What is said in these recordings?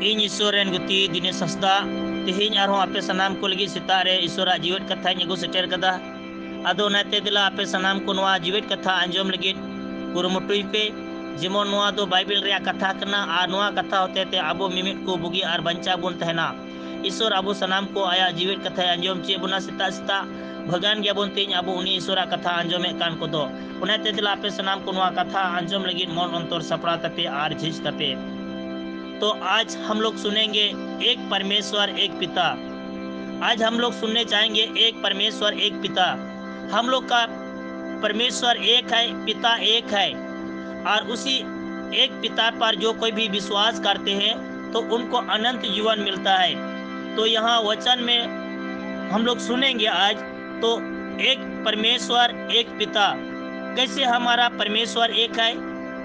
इन ईश्वर rain गुती Dinesh Hansda तेहेñ आरो आपे सनाम को लगी सेता रे ईश्वरा जीवित कथा अगू सेटर कदा आदो नाते दिला आपे सनाम को नवा जीवित कथा आंजम लगी कुरुमुटुई पे जेमन नवा दो बाइबल रे कथा कना आर नवा कथा होते ते आबो मिमिट को बुगी आर बंचा बुन तहना ईश्वर आबो सनाम को आया जीवित कथा आंजम चे बुना सेता सेता भगवान गया बोन तेñ आबो उनी ईश्वरा कथा आंजमे कान को दो उनाते दिला आपे सनाम को नवा कथा आंजम लगी मन अंतर सपड़ा तपे आर झिझ तपे। तो आज हम लोग सुनेंगे एक परमेश्वर एक पिता। आज हम लोग सुनने चाहेंगे एक परमेश्वर एक पिता। हम लोग का परमेश्वर एक है, पिता एक है, और उसी एक पिता पर जो कोई भी विश्वास करते हैं तो उनको अनंत जीवन मिलता है। तो यहाँ वचन में हम लोग सुनेंगे आज तो एक परमेश्वर एक पिता, कैसे हमारा परमेश्वर एक है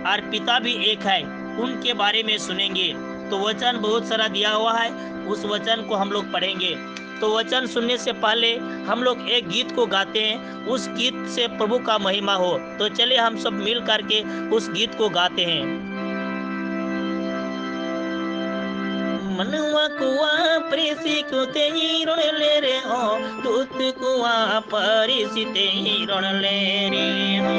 और पिता भी एक है, उनके बारे में सुनेंगे। तो वचन बहुत सारा दिया हुआ है, उस वचन को हम लोग पढ़ेंगे। तो वचन सुनने से पहले हम लोग एक गीत को गाते हैं, उस गीत से प्रभु का महिमा हो। तो चलिए हम सब मिल करके उस गीत को गाते हैं। मनवा कुआ प्रेसी को ते रण ले रे हो, दूत कुआ परिसी ते रण ले रे हो।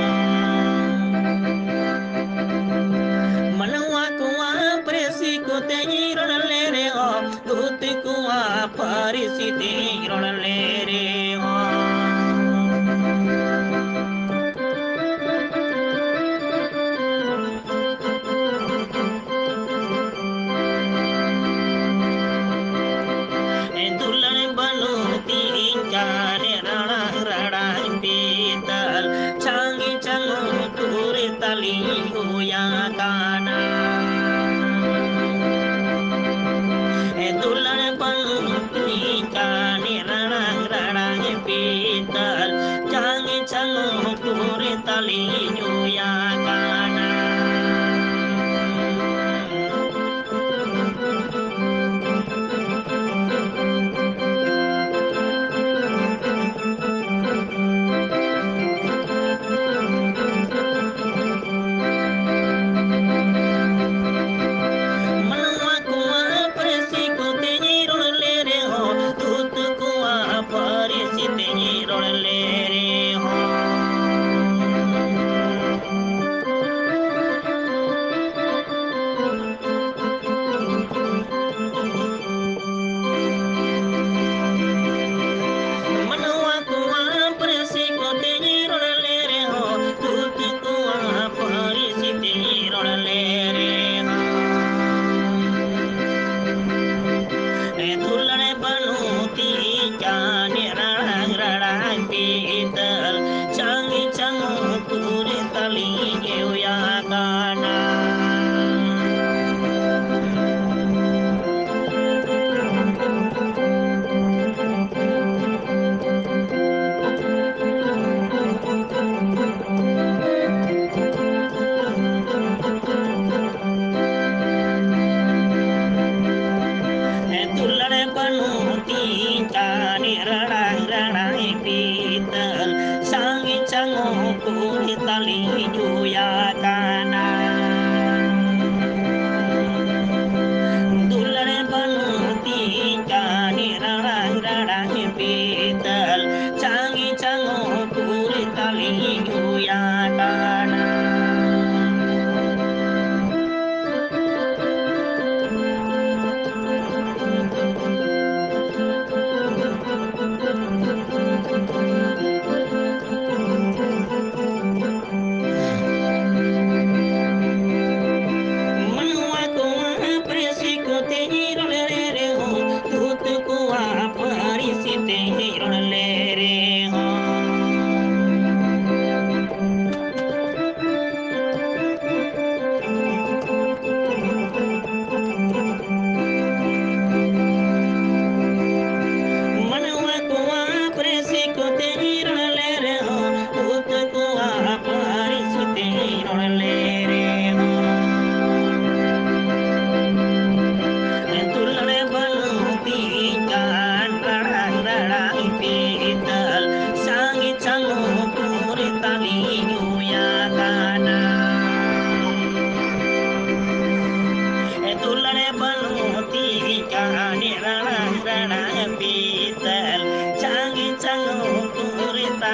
मनवा कुआ प्रेसी को ते रण ले रे हो, दूत कुआ परिसी ते रण ले रे हो।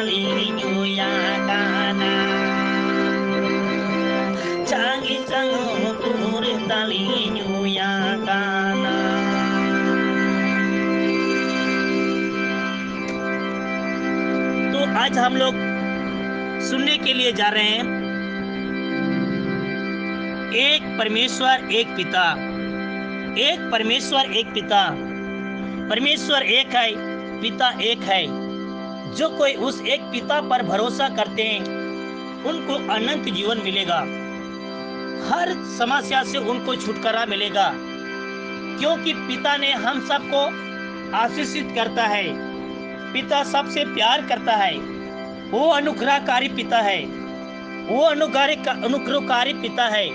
talinyo yakana changi chango turi talinyo yakana. तो आज हम लोग सुनने के लिए जा रहे हैं एक परमेश्वर एक पिता, एक परमेश्वर एक पिता। परमेश्वर एक है, पिता एक है। जो कोई उस एक पिता पर भरोसा करते हैं उनको अनंत जीवन मिलेगा, हर समस्या से उनको छुटकारा मिलेगा, क्योंकि पिता ने हम सबको आशीषित करता है। पिता सबसे प्यार करता है, वो अनुग्रहकारी पिता है, वो अनुग्रहकारी पिता है।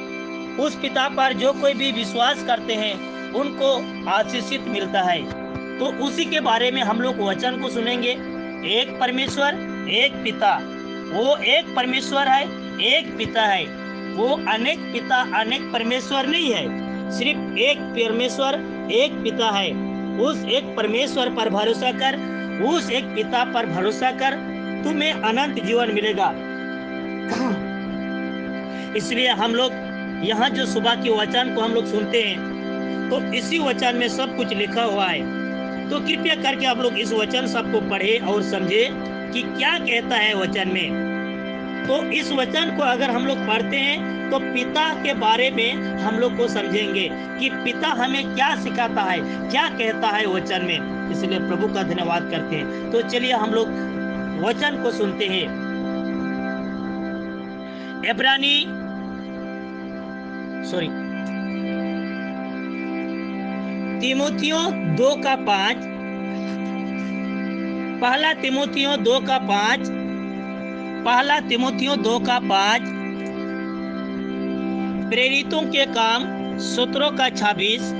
उस पिता पर जो कोई भी विश्वास करते हैं उनको आशीषित मिलता है। तो उसी के बारे में हम लोग वचन को सुनेंगे। एक परमेश्वर एक पिता, वो एक परमेश्वर है, एक पिता है। वो अनेक पिता अनेक परमेश्वर नहीं है, सिर्फ एक परमेश्वर एक पिता है। उस एक परमेश्वर पर भरोसा कर, उस एक पिता पर भरोसा कर, तुम्हें अनंत जीवन मिलेगा। इसलिए हम लोग यहाँ जो सुबह के वचन को हम लोग सुनते हैं तो इसी वचन में सब कुछ लिखा हुआ है। तो कृपया करके आप लोग इस वचन सबको पढ़े और समझे कि क्या कहता है वचन में। तो इस वचन को अगर हम लोग पढ़ते हैं तो पिता के बारे में हम लोग को समझेंगे कि पिता हमें क्या सिखाता है, क्या कहता है वचन में। इसलिए प्रभु का धन्यवाद करते हैं। तो चलिए हम लोग वचन को सुनते हैं। तीमुथियों 2:5, पहला तीमुथियों 2:5, पहला तीमुथियों 2:5, प्रेरितों के काम 17:26,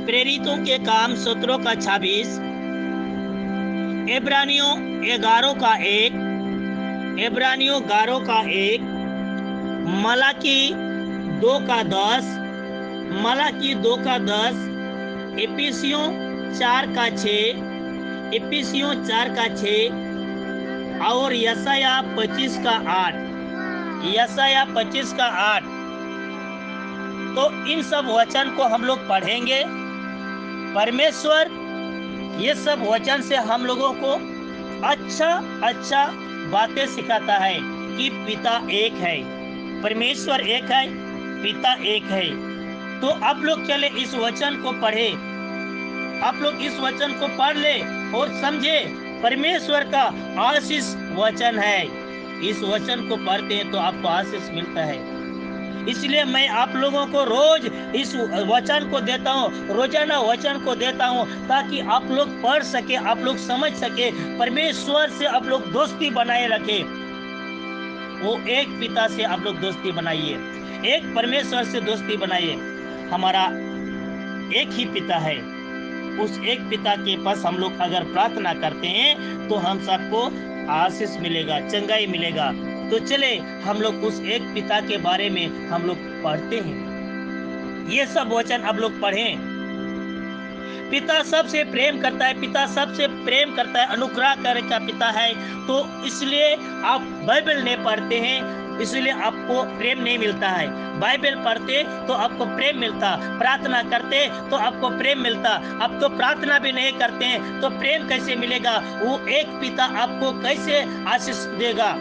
प्रेरितों के काम 17:26, इब्रानियों 11:1, इब्रानियों 11:1, मलाकी 2:10, मलाकी 2:10, इफिसियों 4:6, इफिसियों 4:6 और यशाया 25:8, यशाया 25:8। तो इन सब वचन को हम लोग पढ़ेंगे। परमेश्वर ये सब वचन से हम लोगों को अच्छा बातें सिखाता है कि पिता एक है, परमेश्वर एक है, पिता एक है। तो आप लोग चले इस वचन को पढ़े, आप लोग इस वचन को पढ़ ले और समझे। परमेश्वर का आशीष वचन है। इस वचन को पढ़ते हैं तो आपको आशीष मिलता है। इसलिए मैं आप लोगों को रोज इस वचन को देता हूँ, रोजाना वचन को देता हूँ, ताकि आप लोग पढ़ सके, आप लोग समझ सके, परमेश्वर से आप लोग दोस्ती बनाए रखे। वो एक पिता से आप लोग दोस्ती बनाइए, एक परमेश्वर से दोस्ती बनाइए। हमारा एक ही पिता है, उस एक पिता के पास हम लोग अगर प्रार्थना करते हैं तो हम सबको आशीष मिलेगा, चंगाई मिलेगा। तो चले हम लोग उस एक पिता के बारे में हम लोग पढ़ते हैं। ये सब वचन आप लोग पढ़ें। पिता सबसे प्रेम करता है, पिता सबसे प्रेम करता है, अनुग्रह करे का पिता है। तो इसलिए आप बाइबल नहीं पढ़ते हैं, इसलिए आपको प्रेम नहीं मिलता है। बाइबल पढ़ते तो आपको प्रेम मिलता, प्रार्थना करते तो आपको प्रेम मिलता। आप तो प्रार्थना भी नहीं करते हैं तो प्रेम कैसे मिलेगा? वो एक पिता आपको कैसे आशीष देगा?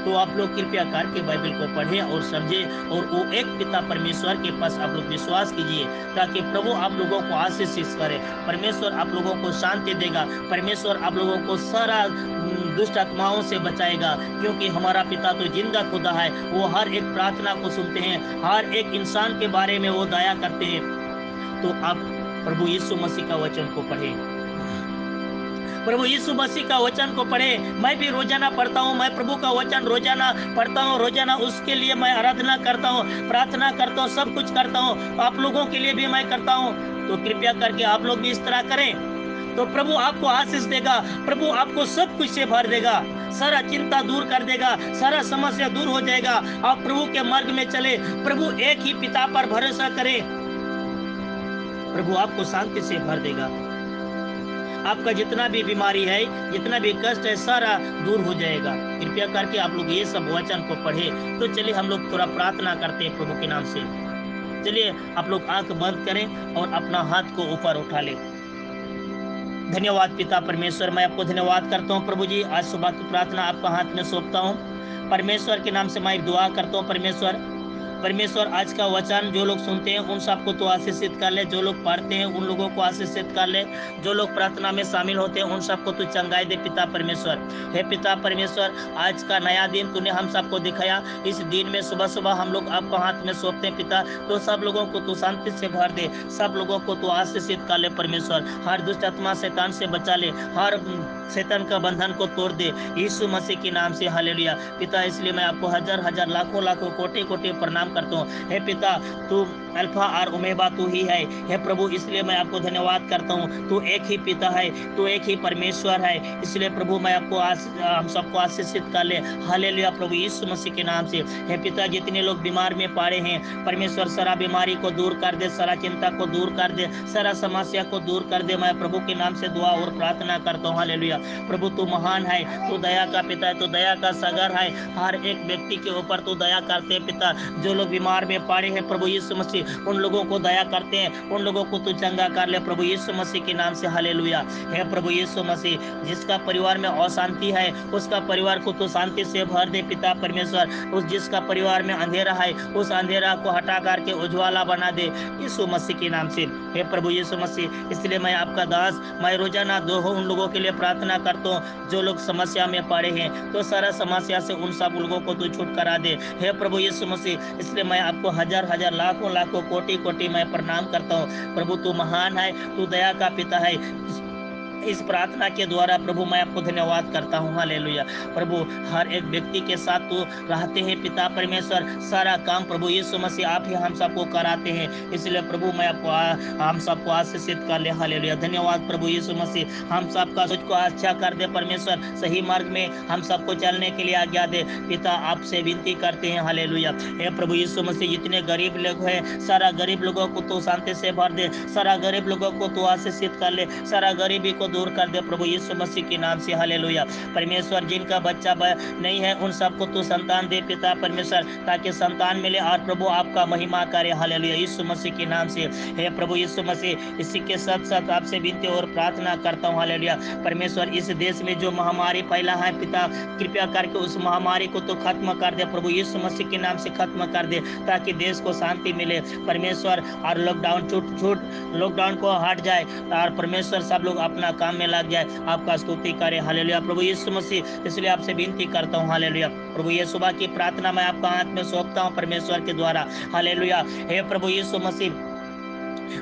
तो आप लोग कृपया करके बाइबल को पढ़ें और समझें, और वो एक पिता परमेश्वर के पास आप लोग विश्वास कीजिए, ताकि प्रभु आप लोगों को आशीष करे। परमेश्वर आप लोगों को शांति देगा, परमेश्वर आप लोगों को सारा दुष्ट आत्माओं से बचाएगा, क्योंकि हमारा पिता तो जिंदा खुदा है। वो हर एक प्रार्थना को सुनते हैं, हर एक इंसान के बारे में वो दया करते हैं। तो आप प्रभु यीशु मसीह का वचन को पढ़ें, प्रभु यीशु मसीह का वचन को पढ़े। मैं भी रोजाना पढ़ता हूँ, मैं प्रभु का वचन रोजाना पढ़ता हूँ, रोजाना उसके लिए मैं आराधना करता हूँ, प्रार्थना करता हूँ, सब कुछ करता हूँ। आप लोगों के लिए भी मैं करता हूँ। तो कृपया करके आप लोग भी इस तरह करें, तो प्रभु आपको आशीष देगा, प्रभु आपको सब कुछ से भर देगा, सारा चिंता दूर कर देगा, सारा समस्या दूर हो जाएगा। आप प्रभु के मार्ग में चले, प्रभु एक ही पिता पर भरोसा करें, प्रभु आपको शांति से भर देगा। आपका जितना भी बीमारी है, जितना भी कष्ट है, सारा दूर हो जाएगा। कृपया करके आप लोग ये सब वचन को पढ़े। तो चलिए हम लोग थोड़ा प्रार्थना करते हैं प्रभु के नाम से। चलिए आप लोग आंख बंद करें और अपना हाथ को ऊपर उठा ले। धन्यवाद पिता परमेश्वर, मैं आपको धन्यवाद करता हूँ प्रभु जी। आज सुबह की प्रार्थना आपका हाथ में सौंपता हूँ। परमेश्वर के नाम से मैं दुआ करता हूँ। परमेश्वर आज का वचन जो लोग सुनते हैं उन सबको तो आशीषित कर ले, जो लोग पढ़ते हैं उन लोगों को आशीषित कर ले, जो लोग प्रार्थना में शामिल होते हैं उन सबको तू चंगाई दे पिता परमेश्वर। हे पिता परमेश्वर, आज का नया दिन तूने हम सबको दिखाया। इस दिन में सुबह सुबह हम लोग आपको हाथ में सौंपते हैं पिता। तो सब लोगों को तू शांति से भर दे, सब लोगों को तू आशीषित कर ले परमेश्वर। हर दुष्ट आत्मा शैतान से बचा ले, हर शैतान का बंधन को तोड़ दे यीशु मसीह के नाम से। हालेलुया पिता, इसलिए मैं आपको हजार हजार लाखों लाखों कोटि कोटि प्रणाम करता हूँ। हे पिता, तू अल्फा और ओमेगा तू ही है। हे प्रभु, इसलिए मैं आपको धन्यवाद करता हूँ। तू एक ही पिता है, तू एक ही परमेश्वर है। इसलिए प्रभु मैं आपको हम सबको आशीषित कर ले। हालेलुया प्रभु यीशु मसीह के नाम से। हे पिता, जितने लोग बीमार में पड़े हैं परमेश्वर, सारा बीमारी को दूर कर दे, सारा चिंता को दूर कर दे, सारा समस्या को दूर कर दे। मैं प्रभु के नाम से दुआ और प्रार्थना करता हूँ। हालेलुया प्रभु, तू महान है, तू दया का पिता है, तू दया का सागर है। हर एक व्यक्ति के ऊपर तू दया करते हैं पिता। जो लोग बीमार में पड़े हैं प्रभु यीशु मसीह, उन लोगों को दया करते हैं, उन लोगों को तू चंगा कर ले प्रभु यीशु मसीह के नाम से। हालेलुया हे प्रभु यीशु मसीह, जिसका परिवार में अशांति है उसका परिवार को तू शांति से भर दे पिता परमेश्वर। उस जिसका परिवार में अंधेरा है उस अंधेरा को हटा करके उज्ज्वला बना दे यीशु मसीह के नाम से। हे प्रभु यीशु मसीह, इसलिए मैं आपका दास, मैं रोजाना उन लोगों के लिए प्रार्थना करता हूँ जो लोग समस्या में पड़े हैं। तो सारा समस्या से उन सब लोगों को तू छुटकारा दे हे प्रभु यीशु मसीह। इसलिए मैं आपको हजार हजार लाखों लाखों कोटि कोटि मैं प्रणाम करता हूँ। प्रभु तू महान है, तू दया का पिता है। इस प्रार्थना के द्वारा प्रभु मैं आपको धन्यवाद करता हूँ। हालेलुया प्रभु, हर एक व्यक्ति के साथ तू रहते हैं पिता परमेश्वर। सारा काम प्रभु यीशु मसीह आप ही हम सबको कराते हैं। इसलिए प्रभु मैं आपको हम सबको आशीषित कर ले। हालेलुया धन्यवाद प्रभु यीशु मसीह। हम सबका सोच को अच्छा कर दे परमेश्वर, सही मार्ग में हम सबको चलने के लिए आज्ञा दे पिता, आपसे विनती करते हैं। हालेलुया हे प्रभु यीशु मसीह, जितने गरीब लोग हैं सारा गरीब लोगों को तू शांति से भर दे, सारा गरीब लोगों को तू आशीषित कर ले, सारा गरीबी को दूर कर दे प्रभु यीशु मसीह के नाम से। हालेलुया परमेश्वर, जिनका बच्चा नहीं है उन सबको तू संतान दे पिता परमेश्वर, ताकि संतान मिले और प्रभु आपका महिमा करे। हालेलुया यीशु मसीह के नाम से। हे प्रभु यीशु मसीह, इसी के साथ साथ आपसे विनती और प्रार्थना करता हूँ। हालेलुया परमेश्वर, इस देश में जो महामारी फैला है पिता, कृपया करके उस महामारी को तो खत्म कर दे प्रभु यीशु मसीह के नाम से, खत्म कर दे ताकि देश को शांति मिले परमेश्वर। और लॉकडाउन को हट जाए और परमेश्वर सब लोग अपना काम में लग जाए, आपका स्तुति करे। हालेलुया प्रभु यीशु मसीह, इसलिए आपसे विनती करता हूँ। हालेलुया प्रभु, ये सुबह की प्रार्थना मैं आपका हाथ में सौंपता हूँ परमेश्वर के द्वारा। हालेलुया हे प्रभु यीशु मसीह,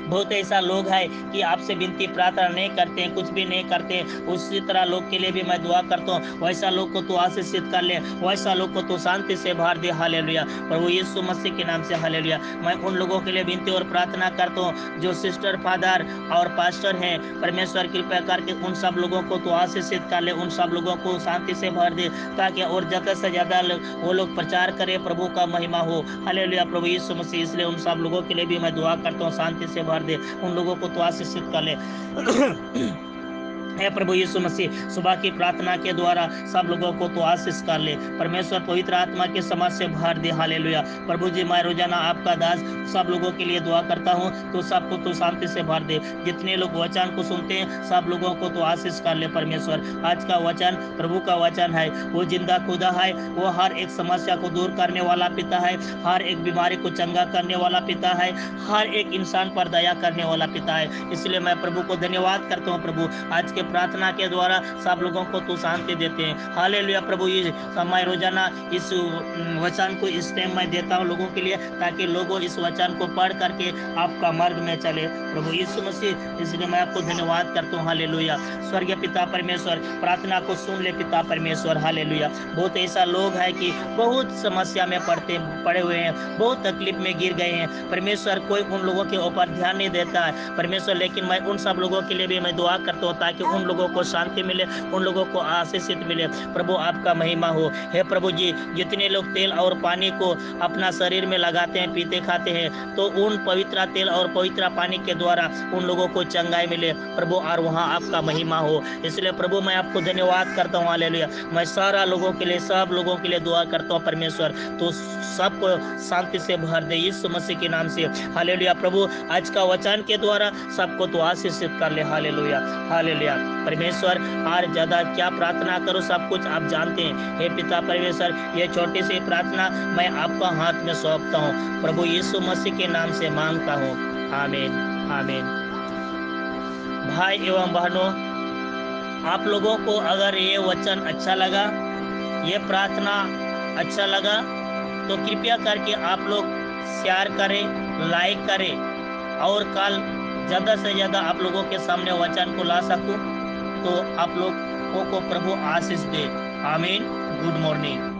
बहुत ऐसा लोग है कि आपसे विनती प्रार्थना नहीं करते हैं, कुछ भी नहीं करते हैं। उसी तरह लोग के लिए भी मैं दुआ करता हूँ, वैसा लोग को तू आशीषित कर ले, वैसा लोग को तू शांति से भर दे। हालेलुया प्रभु यीशु मसीह के नाम से। हालेलुया मैं उन लोगों के लिए विनती और प्रार्थना करता हूँ जो सिस्टर, फादर और पास्टर हैं परमेश्वर, कृपया करके उन सब लोगों को तू आशीषित कर ले, उन सब लोगों को शांति से भर दे ताकि और ज़्यादा से ज़्यादा वो लोग प्रचार करें, प्रभु का महिमा हो। हालेलुया प्रभु यीशु मसीह, इसलिए उन सब लोगों के लिए भी मैं दुआ करता हूँ, शांति से भर दे, उन लोगों को तो आशीषित कर ले। हे प्रभु यीशु मसीह, सुबह की प्रार्थना के द्वारा सब लोगों को तो आशीष कर ले परमेश्वर, पवित्र आत्मा के समाज से भर दे। हालेलुया प्रभु जी, मैं रोजाना आपका दास सब लोगों के लिए दुआ करता हूँ, तो सबको तो शांति से भर दे। जितने लोग वचन को सुनते हैं सब लोगों को तो आशीष कर ले परमेश्वर। आज का वचन प्रभु का वचन है, वो जिंदा खुदा है, वो हर एक समस्या को दूर करने वाला पिता है, हर एक बीमारी को चंगा करने वाला पिता है, हर एक इंसान पर दया करने वाला पिता है। इसलिए मैं प्रभु को धन्यवाद करता हूँ। प्रभु आज के प्रार्थना के द्वारा सब लोगों को तू शांति देते हैं। हालेलुया प्रभु, ये मैं रोजाना इस वचन को इस टाइम में देता हूँ लोगों के लिए, ताकि लोगों इस वचन को पढ़ करके आपका मार्ग में चले प्रभु यीशु मसीह। इसलिए मैं आपको धन्यवाद करता हूँ। हालेलुया स्वर्गीय पिता परमेश्वर, प्रार्थना को सुन ले पिता परमेश्वर। हालेलुया बहुत ऐसा लोग है कि बहुत समस्या में पड़े हुए हैं, बहुत तकलीफ में गिर गए हैं परमेश्वर, कोई उन लोगों के ऊपर ध्यान नहीं देता है परमेश्वर, लेकिन मैं उन सब लोगों के लिए भी मैं दुआ करता हूँ ताकि उन लोगों को शांति मिले, उन लोगों को आशीषित मिले। प्रभु आपका महिमा हो। हे प्रभु जी, जितने लोग तेल और पानी को अपना शरीर में लगाते हैं, पीते खाते हैं, तो उन पवित्र तेल और पवित्र पानी के द्वारा उन लोगों को चंगाई मिले प्रभु, और वहाँ आपका महिमा हो। इसलिए प्रभु मैं आपको धन्यवाद करता हूँ। हालेलुया। मैं सारा लोगों के लिए, सब लोगों के लिए दुआ करता हूँ परमेश्वर, तो सबको शांति से भर दे यीशु मसीह के नाम से। हालेलुया। प्रभु आज का वचन के द्वारा सबको तो आशीषित कर ले। Hallelujah, hallelujah. परमेश्वर और ज्यादा क्या प्रार्थना करो, सब कुछ आप जानते हैं। हे पिता परमेश्वर, ये छोटी सी प्रार्थना मैं आपका हाथ में सौंपता हूँ, प्रभु यीशु मसीह के नाम से मांगता हूँ। आमीन, आमीन। भाई एवं बहनों, आप लोगों को अगर ये वचन अच्छा लगा, ये प्रार्थना अच्छा लगा, तो कृपया करके आप लोग शेयर करें, लाइक करें, और कल ज़्यादा से ज़्यादा आप लोगों के सामने वचन को ला सकूं, तो आप लोगों को प्रभु आशीष दे। आमीन। Good morning.